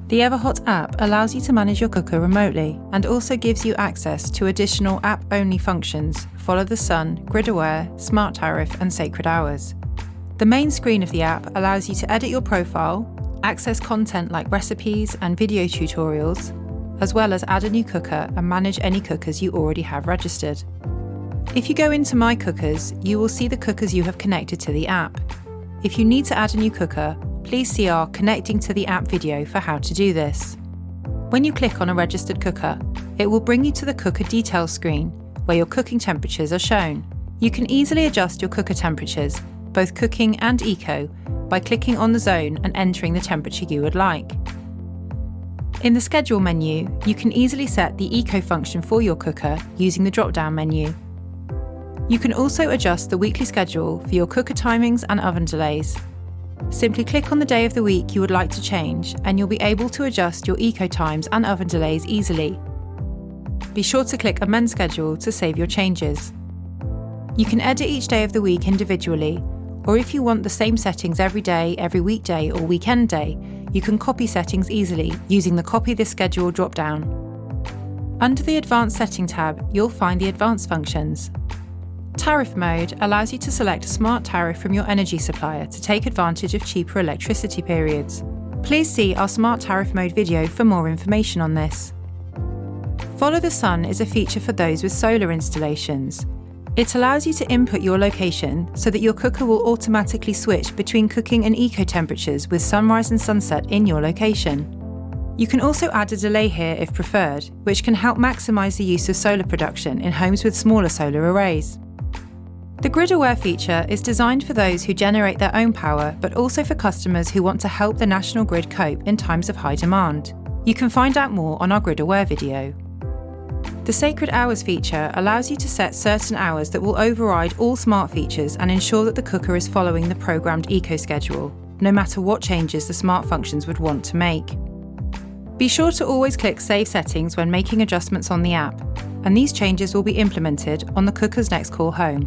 The Everhot app allows you to manage your cooker remotely and also gives you access to additional app-only functions: Follow the Sun, Grid Aware, Smart Tariff and Sacred Hours. The main screen of the app allows you to edit your profile, access content like recipes and video tutorials, as well as add a new cooker and manage any cookers you already have registered. If you go into My Cookers, you will see the cookers you have connected to the app. If you need to add a new cooker, please see our Connecting to the App video for how to do this. When you click on a registered cooker, it will bring you to the cooker details screen, where your cooking temperatures are shown. You can easily adjust your cooker temperatures, both cooking and eco, by clicking on the zone and entering the temperature you would like. In the Schedule menu, you can easily set the eco function for your cooker using the drop-down menu. You can also adjust the weekly schedule for your cooker timings and oven delays. Simply click on the day of the week you would like to change and you'll be able to adjust your eco times and oven delays easily. Be sure to click Amend Schedule to save your changes. You can edit each day of the week individually, or if you want the same settings every day, every weekday or weekend day, you can copy settings easily using the Copy this Schedule drop-down. Under the Advanced Setting tab, you'll find the Advanced functions. Tariff mode allows you to select a smart tariff from your energy supplier to take advantage of cheaper electricity periods. Please see our Smart Tariff Mode video for more information on this. Follow the Sun is a feature for those with solar installations. It allows you to input your location so that your cooker will automatically switch between cooking and eco temperatures with sunrise and sunset in your location. You can also add a delay here if preferred, which can help maximise the use of solar production in homes with smaller solar arrays. The Grid Aware feature is designed for those who generate their own power, but also for customers who want to help the national grid cope in times of high demand. You can find out more on our Grid Aware video. The Sacred Hours feature allows you to set certain hours that will override all smart features and ensure that the cooker is following the programmed eco schedule, no matter what changes the smart functions would want to make. Be sure to always click Save Settings when making adjustments on the app, and these changes will be implemented on the cooker's next call home.